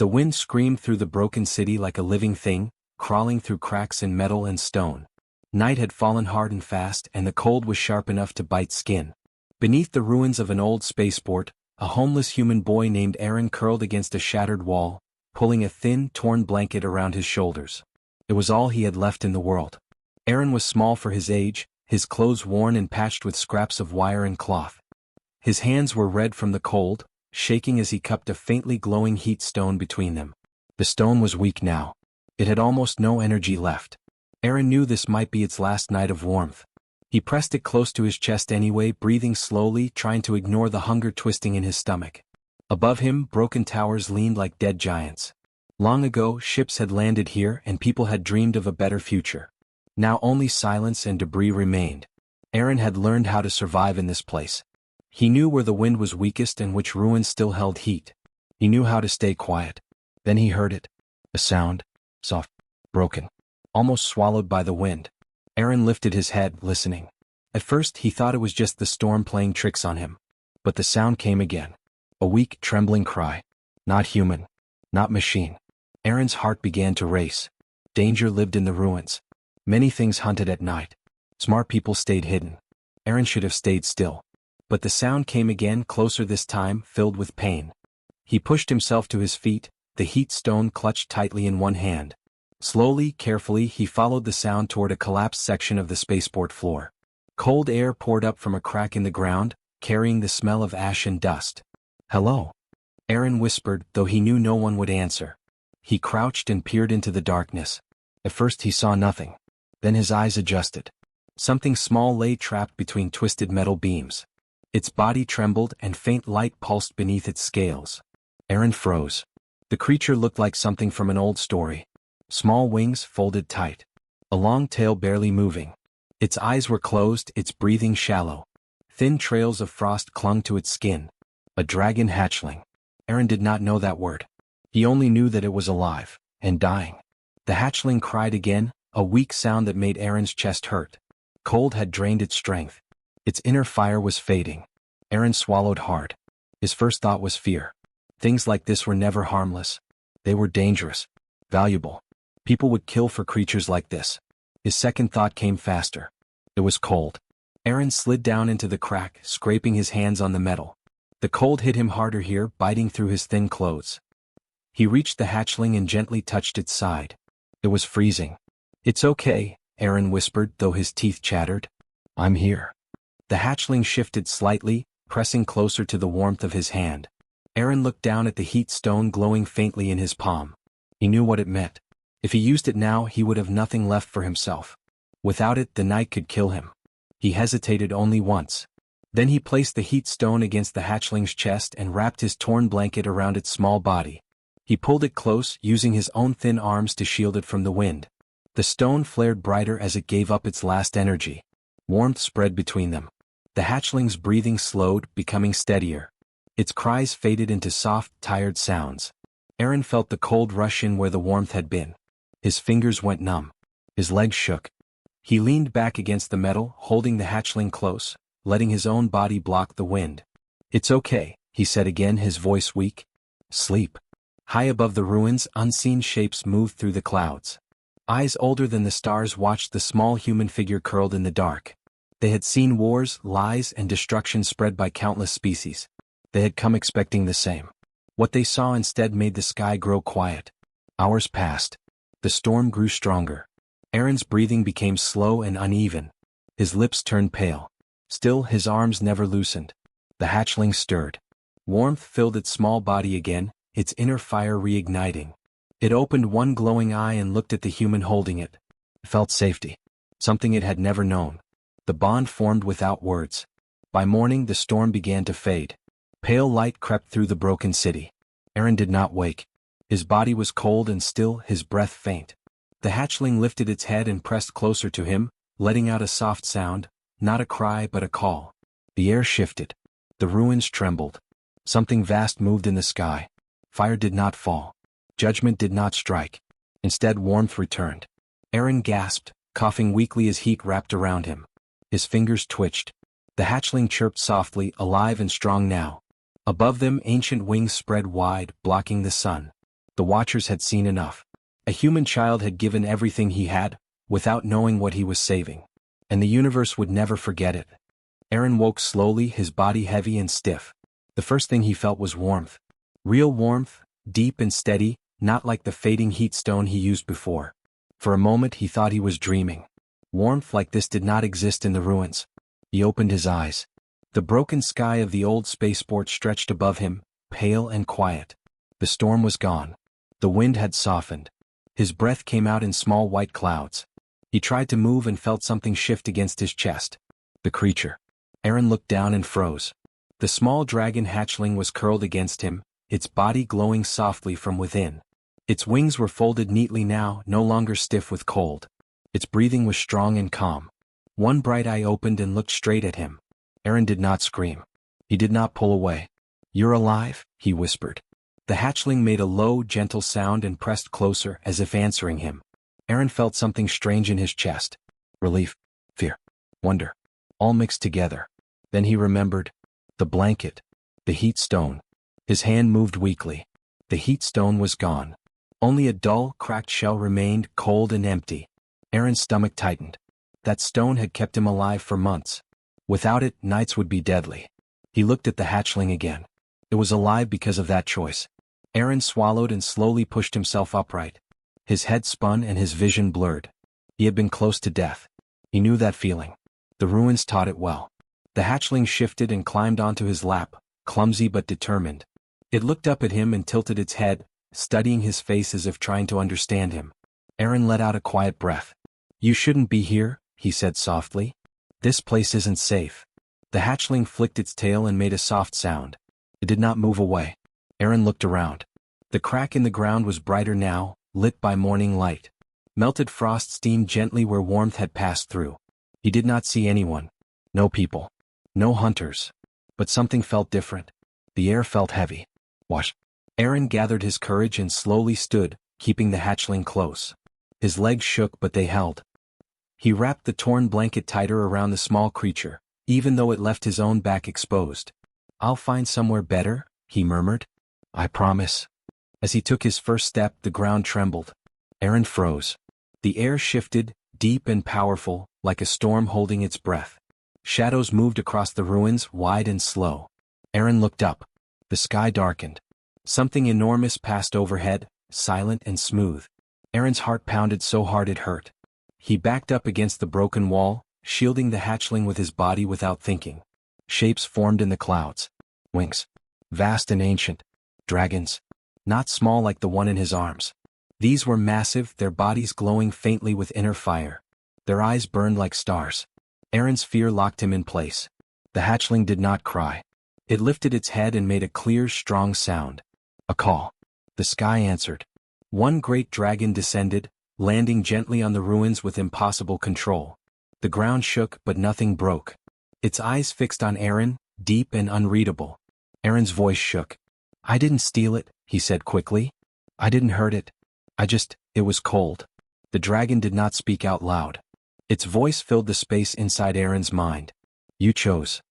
The wind screamed through the broken city like a living thing, crawling through cracks in metal and stone. Night had fallen hard and fast, and the cold was sharp enough to bite skin. Beneath the ruins of an old spaceport, a homeless human boy named Aaron curled against a shattered wall, pulling a thin, torn blanket around his shoulders. It was all he had left in the world. Aaron was small for his age, his clothes worn and patched with scraps of wire and cloth. His hands were red from the cold, shaking as he cupped a faintly glowing heat stone between them. The stone was weak now. It had almost no energy left. Aaron knew this might be its last night of warmth. He pressed it close to his chest anyway, breathing slowly, trying to ignore the hunger twisting in his stomach. Above him, broken towers leaned like dead giants. Long ago, ships had landed here and people had dreamed of a better future. Now only silence and debris remained. Aaron had learned how to survive in this place. He knew where the wind was weakest and which ruins still held heat. He knew how to stay quiet. Then he heard it. A sound. Soft. Broken. Almost swallowed by the wind. Aaron lifted his head, listening. At first he thought it was just the storm playing tricks on him. But the sound came again. A weak, trembling cry. Not human. Not machine. Aaron's heart began to race. Danger lived in the ruins. Many things hunted at night. Smart people stayed hidden. Aaron should have stayed still. But the sound came again, closer this time, filled with pain. He pushed himself to his feet, the heat stone clutched tightly in one hand. Slowly, carefully, he followed the sound toward a collapsed section of the spaceport floor. Cold air poured up from a crack in the ground, carrying the smell of ash and dust. "Hello?" Aaron whispered, though he knew no one would answer. He crouched and peered into the darkness. At first he saw nothing. Then his eyes adjusted. Something small lay trapped between twisted metal beams. Its body trembled and faint light pulsed beneath its scales. Aaron froze. The creature looked like something from an old story. Small wings folded tight. A long tail barely moving. Its eyes were closed, its breathing shallow. Thin trails of frost clung to its skin. A dragon hatchling. Aaron did not know that word. He only knew that it was alive, and dying. The hatchling cried again, a weak sound that made Aaron's chest hurt. Cold had drained its strength. Its inner fire was fading. Aaron swallowed hard. His first thought was fear. Things like this were never harmless. They were dangerous. Valuable. People would kill for creatures like this. His second thought came faster. It was cold. Aaron slid down into the crack, scraping his hands on the metal. The cold hit him harder here, biting through his thin clothes. He reached the hatchling and gently touched its side. It was freezing. "It's okay," Aaron whispered, though his teeth chattered. "I'm here." The hatchling shifted slightly, pressing closer to the warmth of his hand. Aaron looked down at the heat stone glowing faintly in his palm. He knew what it meant. If he used it now, he would have nothing left for himself. Without it, the night could kill him. He hesitated only once. Then he placed the heat stone against the hatchling's chest and wrapped his torn blanket around its small body. He pulled it close, using his own thin arms to shield it from the wind. The stone flared brighter as it gave up its last energy. Warmth spread between them. The hatchling's breathing slowed, becoming steadier. Its cries faded into soft, tired sounds. Aaron felt the cold rush in where the warmth had been. His fingers went numb. His legs shook. He leaned back against the metal, holding the hatchling close, letting his own body block the wind. "It's okay," he said again, his voice weak. "Sleep." High above the ruins, unseen shapes moved through the clouds. Eyes older than the stars watched the small human figure curled in the dark. They had seen wars, lies, and destruction spread by countless species. They had come expecting the same. What they saw instead made the sky grow quiet. Hours passed. The storm grew stronger. Aaron's breathing became slow and uneven. His lips turned pale. Still, his arms never loosened. The hatchling stirred. Warmth filled its small body again, its inner fire reigniting. It opened one glowing eye and looked at the human holding it. It felt safety. Something it had never known. The bond formed without words. By morning, the storm began to fade. Pale light crept through the broken city. Aaron did not wake. His body was cold and still, his breath faint. The hatchling lifted its head and pressed closer to him, letting out a soft sound, not a cry but a call. The air shifted. The ruins trembled. Something vast moved in the sky. Fire did not fall. Judgment did not strike. Instead, warmth returned. Aaron gasped, coughing weakly as heat wrapped around him. His fingers twitched. The hatchling chirped softly, alive and strong now. Above them, ancient wings spread wide, blocking the sun. The Watchers had seen enough. A human child had given everything he had, without knowing what he was saving. And the universe would never forget it. Aaron woke slowly, his body heavy and stiff. The first thing he felt was warmth. Real warmth, deep and steady, not like the fading heat stone he used before. For a moment he thought he was dreaming. Warmth like this did not exist in the ruins. He opened his eyes. The broken sky of the old spaceport stretched above him, pale and quiet. The storm was gone. The wind had softened. His breath came out in small white clouds. He tried to move and felt something shift against his chest. The creature. Aaron looked down and froze. The small dragon hatchling was curled against him, its body glowing softly from within. Its wings were folded neatly now, no longer stiff with cold. Its breathing was strong and calm. One bright eye opened and looked straight at him. Aaron did not scream. He did not pull away. "You're alive?" he whispered. The hatchling made a low, gentle sound and pressed closer as if answering him. Aaron felt something strange in his chest. Relief, fear, wonder, all mixed together. Then he remembered. The blanket. The heat stone. His hand moved weakly. The heat stone was gone. Only a dull, cracked shell remained, cold and empty. Aaron's stomach tightened. That stone had kept him alive for months. Without it, nights would be deadly. He looked at the hatchling again. It was alive because of that choice. Aaron swallowed and slowly pushed himself upright. His head spun and his vision blurred. He had been close to death. He knew that feeling. The ruins taught it well. The hatchling shifted and climbed onto his lap, clumsy but determined. It looked up at him and tilted its head, studying his face as if trying to understand him. Aaron let out a quiet breath. "You shouldn't be here," he said softly. "This place isn't safe." The hatchling flicked its tail and made a soft sound. It did not move away. Aaron looked around. The crack in the ground was brighter now, lit by morning light. Melted frost steamed gently where warmth had passed through. He did not see anyone. No people. No hunters. But something felt different. The air felt heavy. Wash. Aaron gathered his courage and slowly stood, keeping the hatchling close. His legs shook but they held. He wrapped the torn blanket tighter around the small creature, even though it left his own back exposed. "I'll find somewhere better," he murmured. "I promise." As he took his first step, the ground trembled. Aaron froze. The air shifted, deep and powerful, like a storm holding its breath. Shadows moved across the ruins, wide and slow. Aaron looked up. The sky darkened. Something enormous passed overhead, silent and smooth. Aaron's heart pounded so hard it hurt. He backed up against the broken wall, shielding the hatchling with his body without thinking. Shapes formed in the clouds. Wings. Vast and ancient. Dragons. Not small like the one in his arms. These were massive, their bodies glowing faintly with inner fire. Their eyes burned like stars. Aaron's fear locked him in place. The hatchling did not cry. It lifted its head and made a clear, strong sound. A call. The sky answered. One great dragon descended, landing gently on the ruins with impossible control. The ground shook but nothing broke. Its eyes fixed on Aaron, deep and unreadable. Aaron's voice shook. "I didn't steal it," he said quickly. "I didn't hurt it. It was cold." The dragon did not speak out loud. Its voice filled the space inside Aaron's mind. "You chose."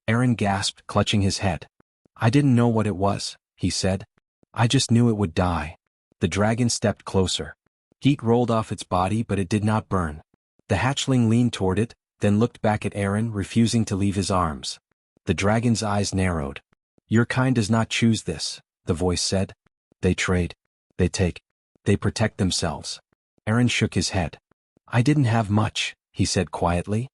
Aaron gasped, clutching his head. "I didn't know what it was," he said. "I just knew it would die." The dragon stepped closer. Heat rolled off its body but it did not burn. The hatchling leaned toward it, then looked back at Aaron, refusing to leave his arms. The dragon's eyes narrowed. "Your kind does not choose this," the voice said. "They trade. They take. They protect themselves." Aaron shook his head. "I didn't have much," he said quietly.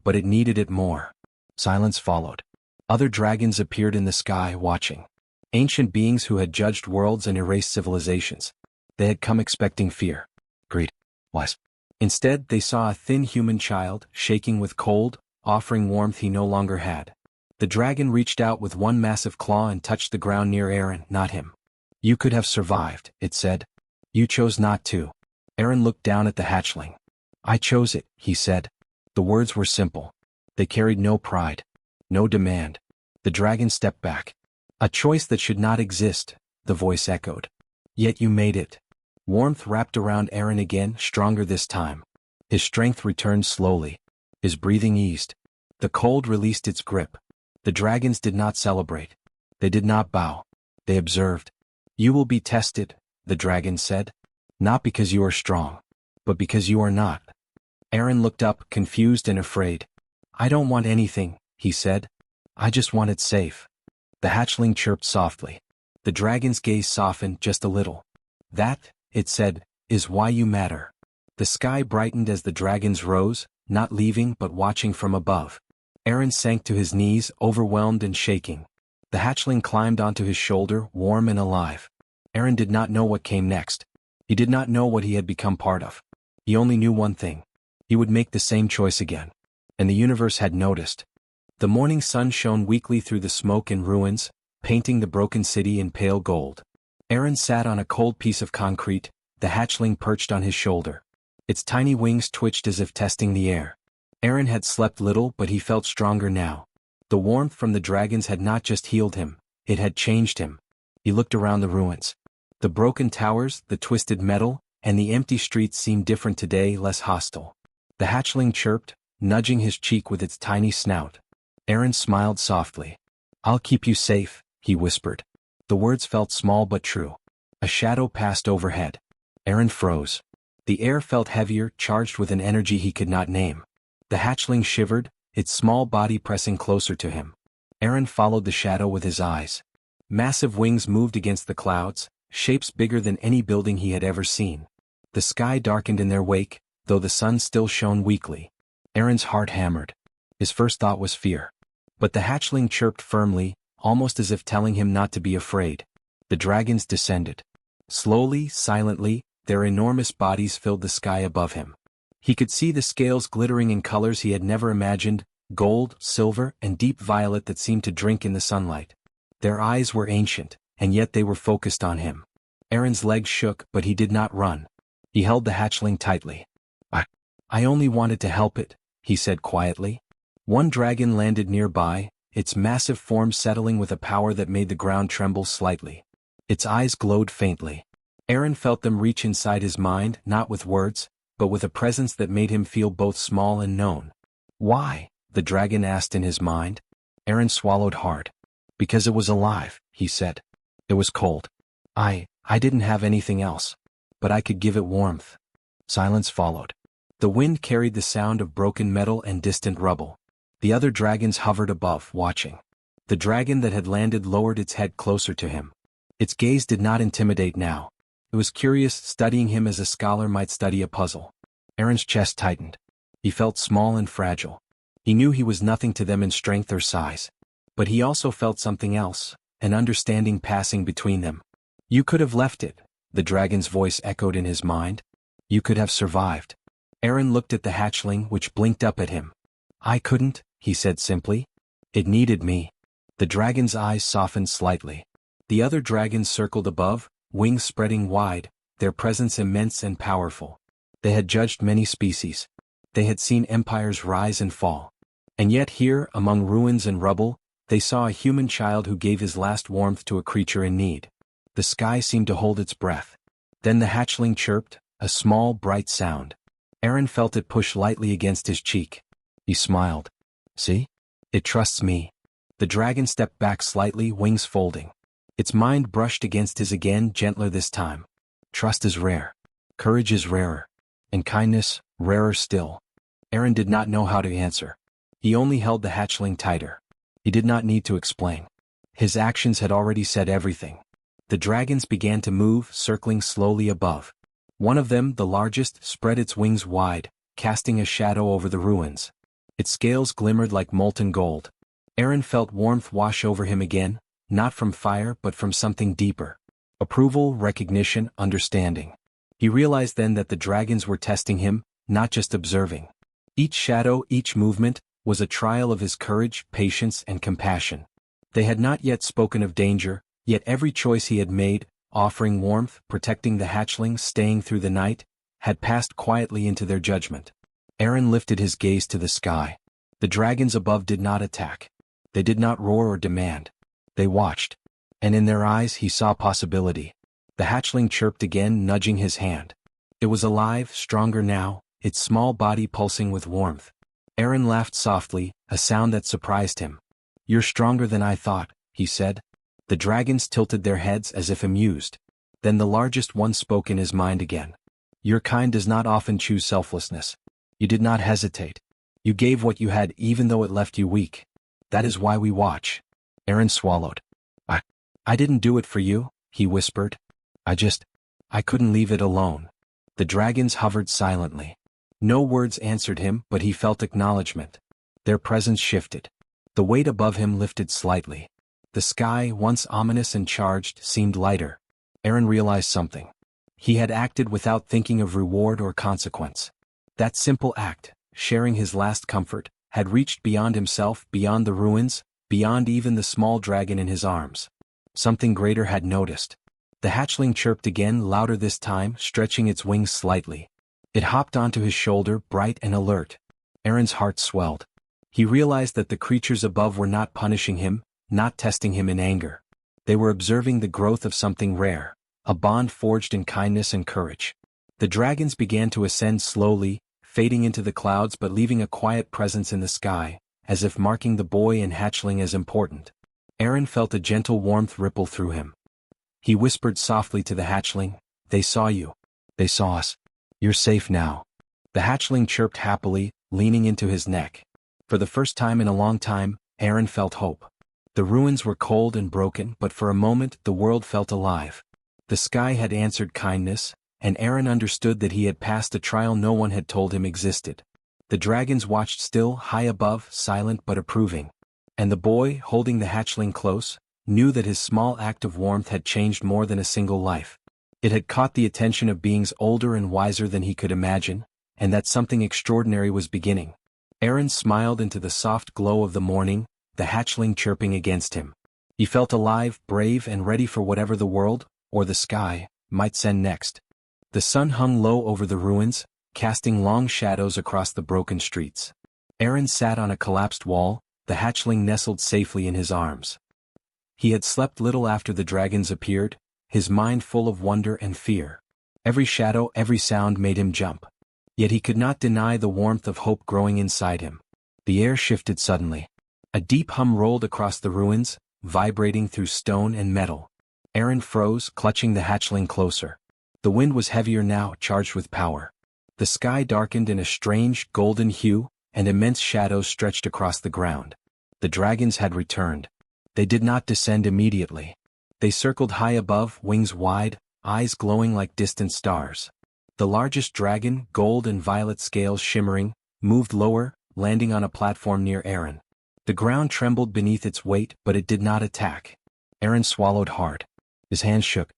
"But it needed it more." Silence followed. Other dragons appeared in the sky, watching. Ancient beings who had judged worlds and erased civilizations. They had come expecting fear, greed, lies. Instead, they saw a thin human child, shaking with cold, offering warmth he no longer had. The dragon reached out with one massive claw and touched the ground near Aaron, not him. "You could have survived," it said. "You chose not to." Aaron looked down at the hatchling. "I chose it," he said. The words were simple. They carried no pride, no demand. The dragon stepped back. "A choice that should not exist," the voice echoed. "Yet you made it." Warmth wrapped around Aaron again, stronger this time. His strength returned slowly. His breathing eased. The cold released its grip. The dragons did not celebrate. They did not bow. They observed. "You will be tested," the dragon said. Not because you are strong, but because you are not. Aaron looked up, confused and afraid. I don't want anything, he said. I just want it safe. The hatchling chirped softly. The dragon's gaze softened just a little. That, it said, is why you matter. The sky brightened as the dragons rose, not leaving but watching from above. Aaron sank to his knees, overwhelmed and shaking. The hatchling climbed onto his shoulder, warm and alive. Aaron did not know what came next. He did not know what he had become part of. He only knew one thing. He would make the same choice again. And the universe had noticed. The morning sun shone weakly through the smoke and ruins, painting the broken city in pale gold. Aaron sat on a cold piece of concrete, the hatchling perched on his shoulder. Its tiny wings twitched as if testing the air. Aaron had slept little, but he felt stronger now. The warmth from the dragons had not just healed him, it had changed him. He looked around the ruins. The broken towers, the twisted metal, and the empty streets seemed different today, less hostile. The hatchling chirped, nudging his cheek with its tiny snout. Aaron smiled softly. I'll keep you safe, he whispered. The words felt small but true. A shadow passed overhead. Aaron froze. The air felt heavier, charged with an energy he could not name. The hatchling shivered, its small body pressing closer to him. Aaron followed the shadow with his eyes. Massive wings moved against the clouds, shapes bigger than any building he had ever seen. The sky darkened in their wake, though the sun still shone weakly. Aaron's heart hammered. His first thought was fear. But the hatchling chirped firmly, almost as if telling him not to be afraid. The dragons descended. Slowly, silently, their enormous bodies filled the sky above him. He could see the scales glittering in colors he had never imagined, gold, silver, and deep violet that seemed to drink in the sunlight. Their eyes were ancient, and yet they were focused on him. Aaron's legs shook, but he did not run. He held the hatchling tightly. I only wanted to help it, he said quietly. One dragon landed nearby, its massive form settling with a power that made the ground tremble slightly. Its eyes glowed faintly. Aaron felt them reach inside his mind, not with words, but with a presence that made him feel both small and known. Why? The dragon asked in his mind. Aaron swallowed hard. Because it was alive, he said. It was cold. I didn't have anything else. But I could give it warmth. Silence followed. The wind carried the sound of broken metal and distant rubble. The other dragons hovered above, watching. The dragon that had landed lowered its head closer to him. Its gaze did not intimidate now. It was curious, studying him as a scholar might study a puzzle. Aaron's chest tightened. He felt small and fragile. He knew he was nothing to them in strength or size. But he also felt something else, an understanding passing between them. You could have left it, the dragon's voice echoed in his mind. You could have survived. Aaron looked at the hatchling, which blinked up at him. I couldn't, he said simply. It needed me. The dragon's eyes softened slightly. The other dragons circled above, wings spreading wide, their presence immense and powerful. They had judged many species. They had seen empires rise and fall. And yet here, among ruins and rubble, they saw a human child who gave his last warmth to a creature in need. The sky seemed to hold its breath. Then the hatchling chirped, a small, bright sound. Aaron felt it push lightly against his cheek. He smiled. See? It trusts me. The dragon stepped back slightly, wings folding. Its mind brushed against his again, gentler this time. Trust is rare. Courage is rarer. And kindness, rarer still. Aaron did not know how to answer. He only held the hatchling tighter. He did not need to explain. His actions had already said everything. The dragons began to move, circling slowly above. One of them, the largest, spread its wings wide, casting a shadow over the ruins. Its scales glimmered like molten gold. Aaron felt warmth wash over him again, not from fire but from something deeper. Approval, recognition, understanding. He realized then that the dragons were testing him, not just observing. Each shadow, each movement, was a trial of his courage, patience, and compassion. They had not yet spoken of danger, yet every choice he had made, offering warmth, protecting the hatchling, staying through the night, had passed quietly into their judgment. Aaron lifted his gaze to the sky. The dragons above did not attack. They did not roar or demand. They watched. And in their eyes he saw possibility. The hatchling chirped again, nudging his hand. It was alive, stronger now, its small body pulsing with warmth. Aaron laughed softly, a sound that surprised him. You're stronger than I thought, he said. The dragons tilted their heads as if amused. Then the largest one spoke in his mind again. Your kind does not often choose selflessness. You did not hesitate. You gave what you had even though it left you weak. That is why we watch. Aaron swallowed. I didn't do it for you, he whispered. I couldn't leave it alone. The dragons hovered silently. No words answered him, but he felt acknowledgement. Their presence shifted. The weight above him lifted slightly. The sky, once ominous and charged, seemed lighter. Aaron realized something. He had acted without thinking of reward or consequence. That simple act, sharing his last comfort, had reached beyond himself, beyond the ruins, beyond even the small dragon in his arms. Something greater had noticed. The hatchling chirped again, louder this time, stretching its wings slightly. It hopped onto his shoulder, bright and alert. Aaron's heart swelled. He realized that the creatures above were not punishing him, not testing him in anger. They were observing the growth of something rare, a bond forged in kindness and courage. The dragons began to ascend slowly, fading into the clouds but leaving a quiet presence in the sky, as if marking the boy and hatchling as important. Aaron felt a gentle warmth ripple through him. He whispered softly to the hatchling, "They saw you. They saw us. You're safe now." The hatchling chirped happily, leaning into his neck. For the first time in a long time, Aaron felt hope. The ruins were cold and broken, but for a moment the world felt alive. The sky had answered kindness, and Aaron understood that he had passed a trial no one had told him existed. The dragons watched still, high above, silent but approving. And the boy, holding the hatchling close, knew that his small act of warmth had changed more than a single life. It had caught the attention of beings older and wiser than he could imagine, and that something extraordinary was beginning. Aaron smiled into the soft glow of the morning, the hatchling chirping against him. He felt alive, brave, and ready for whatever the world, or the sky, might send next. The sun hung low over the ruins, casting long shadows across the broken streets. Aaron sat on a collapsed wall, the hatchling nestled safely in his arms. He had slept little after the dragons appeared, his mind full of wonder and fear. Every shadow, every sound made him jump. Yet he could not deny the warmth of hope growing inside him. The air shifted suddenly. A deep hum rolled across the ruins, vibrating through stone and metal. Aaron froze, clutching the hatchling closer. The wind was heavier now, charged with power. The sky darkened in a strange, golden hue, and immense shadows stretched across the ground. The dragons had returned. They did not descend immediately. They circled high above, wings wide, eyes glowing like distant stars. The largest dragon, gold and violet scales shimmering, moved lower, landing on a platform near Aaron. The ground trembled beneath its weight, but it did not attack. Aaron swallowed hard. His hands shook.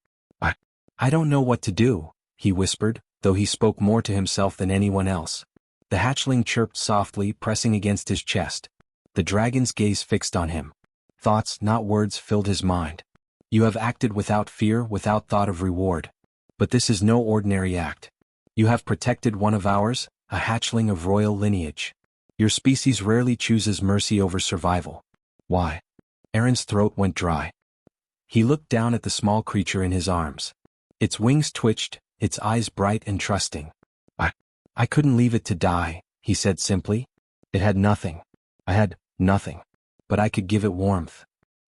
I don't know what to do, he whispered, though he spoke more to himself than anyone else. The hatchling chirped softly, pressing against his chest. The dragon's gaze fixed on him. Thoughts, not words, filled his mind. You have acted without fear, without thought of reward. But this is no ordinary act. You have protected one of ours, a hatchling of royal lineage. Your species rarely chooses mercy over survival. Why? Aaron's throat went dry. He looked down at the small creature in his arms. Its wings twitched, its eyes bright and trusting. I couldn't leave it to die, he said simply. It had nothing. I had nothing. But I could give it warmth.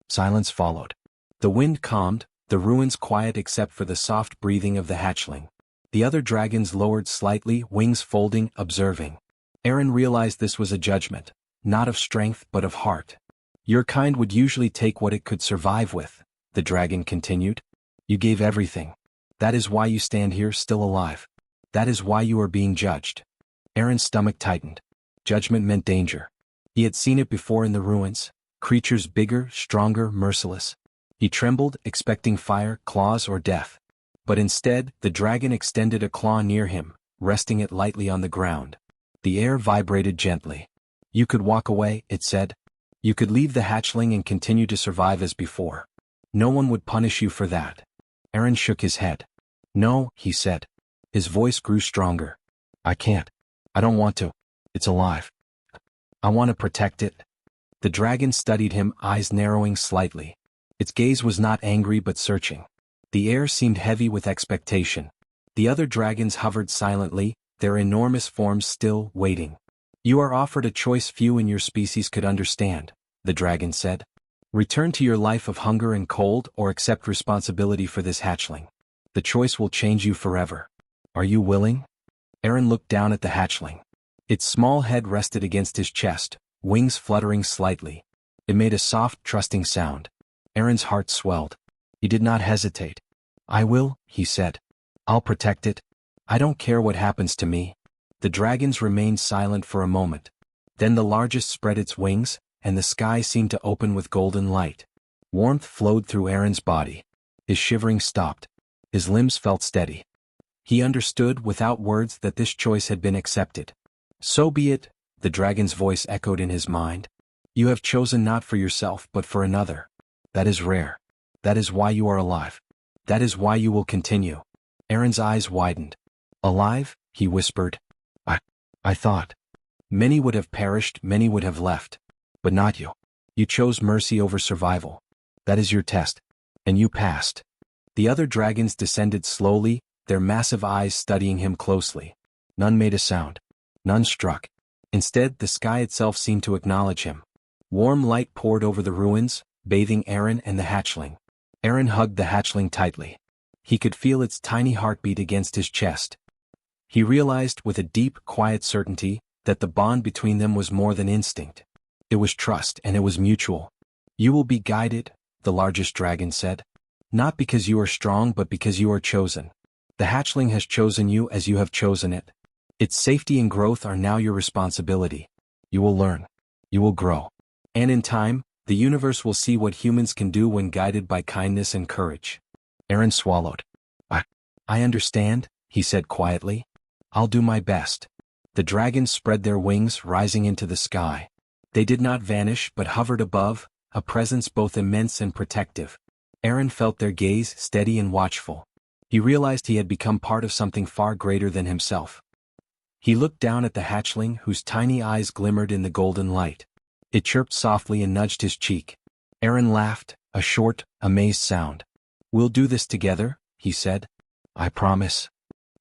Silence followed. The wind calmed, the ruins quiet except for the soft breathing of the hatchling. The other dragons lowered slightly, wings folding, observing. Aaron realized this was a judgment, not of strength but of heart. Your kind would usually take what it could survive with, the dragon continued. You gave everything. That is why you stand here still alive. That is why you are being judged. Aaron's stomach tightened. Judgment meant danger. He had seen it before in the ruins, creatures bigger, stronger, merciless. He trembled, expecting fire, claws, or death. But instead, the dragon extended a claw near him, resting it lightly on the ground. The air vibrated gently. You could walk away, it said. You could leave the hatchling and continue to survive as before. No one would punish you for that. Aaron shook his head. No, he said. His voice grew stronger. I can't. I don't want to. It's alive. I want to protect it. The dragon studied him, eyes narrowing slightly. Its gaze was not angry but searching. The air seemed heavy with expectation. The other dragons hovered silently, their enormous forms still, waiting. You are offered a choice few in your species could understand, the dragon said. Return to your life of hunger and cold or accept responsibility for this hatchling. The choice will change you forever. Are you willing? Aaron looked down at the hatchling. Its small head rested against his chest, wings fluttering slightly. It made a soft, trusting sound. Aaron's heart swelled. He did not hesitate. I will, he said. I'll protect it. I don't care what happens to me. The dragons remained silent for a moment. Then the largest spread its wings, and the sky seemed to open with golden light. Warmth flowed through Aaron's body. His shivering stopped. His limbs felt steady. He understood without words that this choice had been accepted. So be it, the dragon's voice echoed in his mind. You have chosen not for yourself but for another. That is rare. That is why you are alive. That is why you will continue. Aaron's eyes widened. Alive? He whispered. I thought. Many would have perished, many would have left. But not you. You chose mercy over survival. That is your test. And you passed. The other dragons descended slowly, their massive eyes studying him closely. None made a sound. None struck. Instead, the sky itself seemed to acknowledge him. Warm light poured over the ruins, bathing Aaron and the hatchling. Aaron hugged the hatchling tightly. He could feel its tiny heartbeat against his chest. He realized with a deep, quiet certainty that the bond between them was more than instinct. It was trust, and it was mutual. You will be guided, the largest dragon said. Not because you are strong but because you are chosen. The hatchling has chosen you as you have chosen it. Its safety and growth are now your responsibility. You will learn. You will grow. And in time, the universe will see what humans can do when guided by kindness and courage. Aaron swallowed. I understand, he said quietly. I'll do my best. The dragons spread their wings, rising into the sky. They did not vanish but hovered above, a presence both immense and protective. Aaron felt their gaze, steady and watchful. He realized he had become part of something far greater than himself. He looked down at the hatchling, whose tiny eyes glimmered in the golden light. It chirped softly and nudged his cheek. Aaron laughed, a short, amazed sound. We'll do this together, he said. I promise.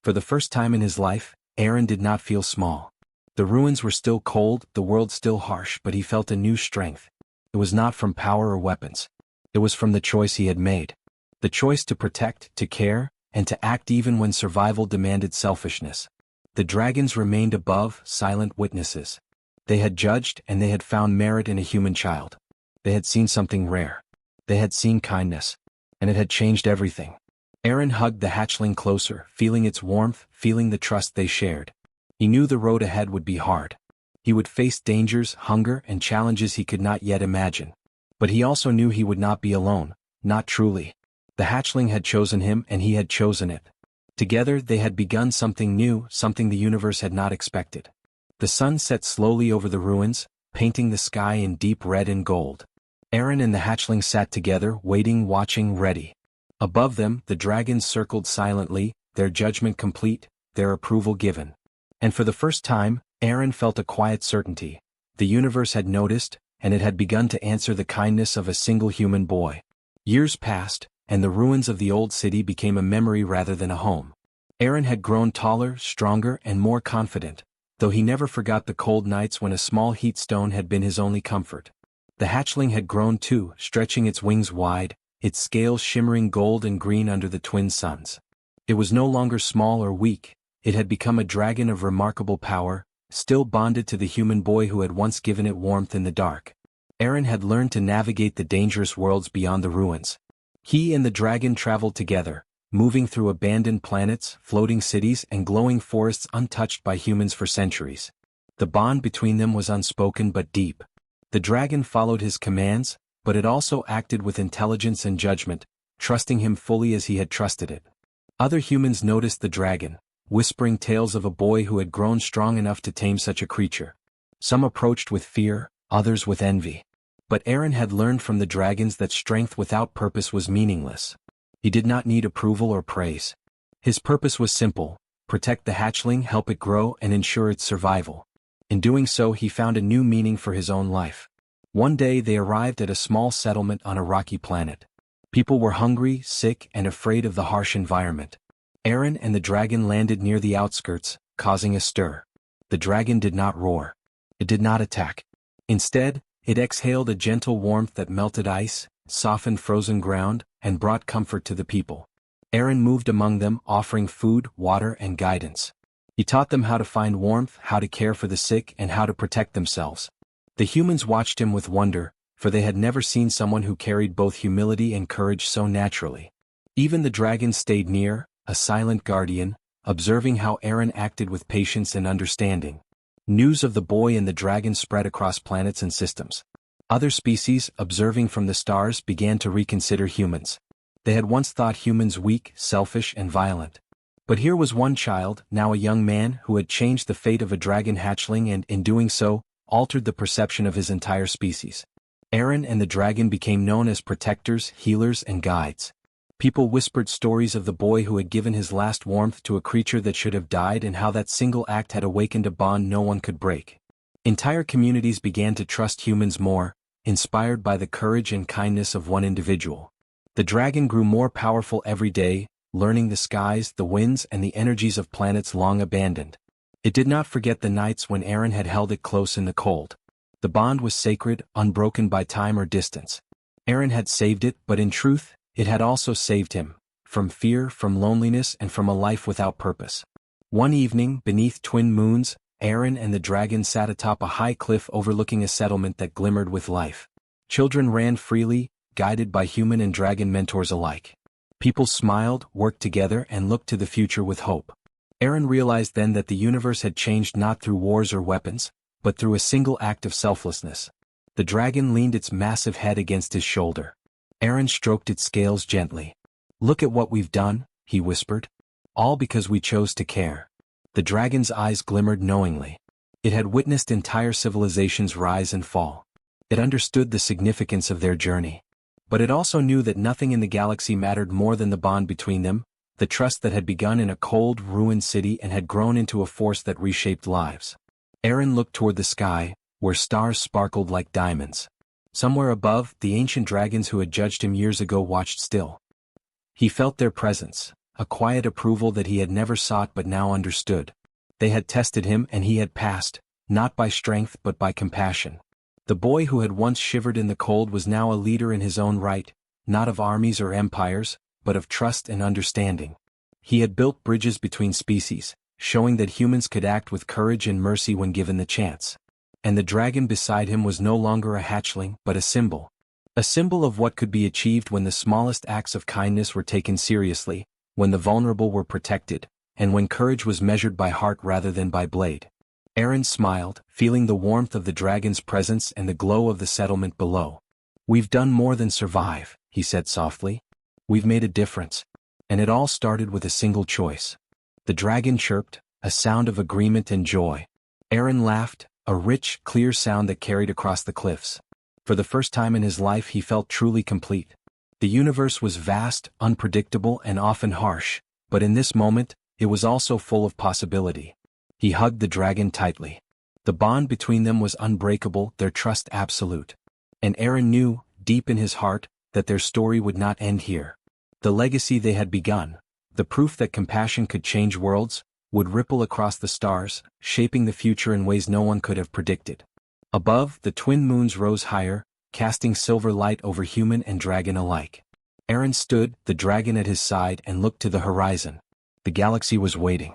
For the first time in his life, Aaron did not feel small. The ruins were still cold, the world still harsh, but he felt a new strength. It was not from power or weapons. It was from the choice he had made. The choice to protect, to care, and to act even when survival demanded selfishness. The dragons remained above, silent witnesses. They had judged, and they had found merit in a human child. They had seen something rare. They had seen kindness. And it had changed everything. Aaron hugged the hatchling closer, feeling its warmth, feeling the trust they shared. He knew the road ahead would be hard. He would face dangers, hunger, and challenges he could not yet imagine. But he also knew he would not be alone, not truly. The hatchling had chosen him and he had chosen it. Together they had begun something new, something the universe had not expected. The sun set slowly over the ruins, painting the sky in deep red and gold. Aaron and the hatchling sat together, waiting, watching, ready. Above them, the dragons circled silently, their judgment complete, their approval given. And for the first time, Aaron felt a quiet certainty. The universe had noticed, and it had begun to answer the kindness of a single human boy. Years passed, and the ruins of the old city became a memory rather than a home. Aaron had grown taller, stronger, and more confident, though he never forgot the cold nights when a small heat stone had been his only comfort. The hatchling had grown too, stretching its wings wide, its scales shimmering gold and green under the twin suns. It was no longer small or weak, it had become a dragon of remarkable power, still bonded to the human boy who had once given it warmth in the dark. Aaron had learned to navigate the dangerous worlds beyond the ruins. He and the dragon traveled together, moving through abandoned planets, floating cities, and glowing forests untouched by humans for centuries. The bond between them was unspoken but deep. The dragon followed his commands, but it also acted with intelligence and judgment, trusting him fully as he had trusted it. Other humans noticed the dragon, whispering tales of a boy who had grown strong enough to tame such a creature. Some approached with fear, others with envy. But Aaron had learned from the dragons that strength without purpose was meaningless. He did not need approval or praise. His purpose was simple: protect the hatchling, help it grow, and ensure its survival. In doing so, he found a new meaning for his own life. One day they arrived at a small settlement on a rocky planet. People were hungry, sick, and afraid of the harsh environment. Aaron and the dragon landed near the outskirts, causing a stir. The dragon did not roar. It did not attack. Instead, it exhaled a gentle warmth that melted ice, softened frozen ground, and brought comfort to the people. Aaron moved among them, offering food, water, and guidance. He taught them how to find warmth, how to care for the sick, and how to protect themselves. The humans watched him with wonder, for they had never seen someone who carried both humility and courage so naturally. Even the dragon stayed near, a silent guardian, observing how Aaron acted with patience and understanding. News of the boy and the dragon spread across planets and systems. Other species, observing from the stars, began to reconsider humans. They had once thought humans weak, selfish, and violent. But here was one child, now a young man, who had changed the fate of a dragon hatchling and, in doing so, altered the perception of his entire species. Aaron and the dragon became known as protectors, healers, and guides. People whispered stories of the boy who had given his last warmth to a creature that should have died and how that single act had awakened a bond no one could break. Entire communities began to trust humans more, inspired by the courage and kindness of one individual. The dragon grew more powerful every day, learning the skies, the winds, and the energies of planets long abandoned. It did not forget the nights when Aaron had held it close in the cold. The bond was sacred, unbroken by time or distance. Aaron had saved it, but in truth, it had also saved him, from fear, from loneliness, and from a life without purpose. One evening, beneath twin moons, Aaron and the dragon sat atop a high cliff overlooking a settlement that glimmered with life. Children ran freely, guided by human and dragon mentors alike. People smiled, worked together, and looked to the future with hope. Aaron realized then that the universe had changed not through wars or weapons, but through a single act of selflessness. The dragon leaned its massive head against his shoulder. Aaron stroked its scales gently. "Look at what we've done," he whispered. "All because we chose to care." The dragon's eyes glimmered knowingly. It had witnessed entire civilizations rise and fall. It understood the significance of their journey. But it also knew that nothing in the galaxy mattered more than the bond between them, the trust that had begun in a cold, ruined city and had grown into a force that reshaped lives. Aaron looked toward the sky, where stars sparkled like diamonds. Somewhere above, the ancient dragons who had judged him years ago watched still. He felt their presence, a quiet approval that he had never sought but now understood. They had tested him and he had passed, not by strength but by compassion. The boy who had once shivered in the cold was now a leader in his own right, not of armies or empires, but of trust and understanding. He had built bridges between species, showing that humans could act with courage and mercy when given the chance. And the dragon beside him was no longer a hatchling but a symbol. A symbol of what could be achieved when the smallest acts of kindness were taken seriously, when the vulnerable were protected, and when courage was measured by heart rather than by blade. Aaron smiled, feeling the warmth of the dragon's presence and the glow of the settlement below. "We've done more than survive," he said softly. "We've made a difference. And it all started with a single choice." The dragon chirped, a sound of agreement and joy. Aaron laughed, a rich, clear sound that carried across the cliffs. For the first time in his life he felt truly complete. The universe was vast, unpredictable, and often harsh, but in this moment, it was also full of possibility. He hugged the dragon tightly. The bond between them was unbreakable, their trust absolute. And Aaron knew, deep in his heart, that their story would not end here. The legacy they had begun, the proof that compassion could change worlds, would ripple across the stars, shaping the future in ways no one could have predicted. Above, the twin moons rose higher, casting silver light over human and dragon alike. Aaron stood, the dragon at his side, and looked to the horizon. The galaxy was waiting.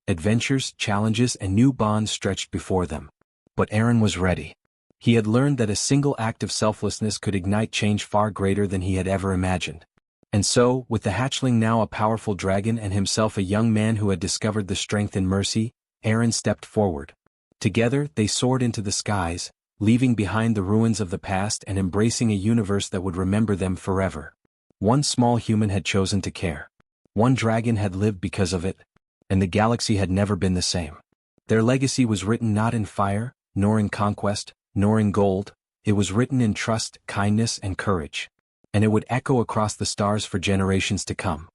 Adventures, challenges, and new bonds stretched before them. But Aaron was ready. He had learned that a single act of selflessness could ignite change far greater than he had ever imagined. And so, with the hatchling now a powerful dragon and himself a young man who had discovered the strength in mercy, Aaron stepped forward. Together, they soared into the skies, leaving behind the ruins of the past and embracing a universe that would remember them forever. One small human had chosen to care. One dragon had lived because of it, and the galaxy had never been the same. Their legacy was written not in fire, nor in conquest, nor in gold. It was written in trust, kindness, and courage. And it would echo across the stars for generations to come.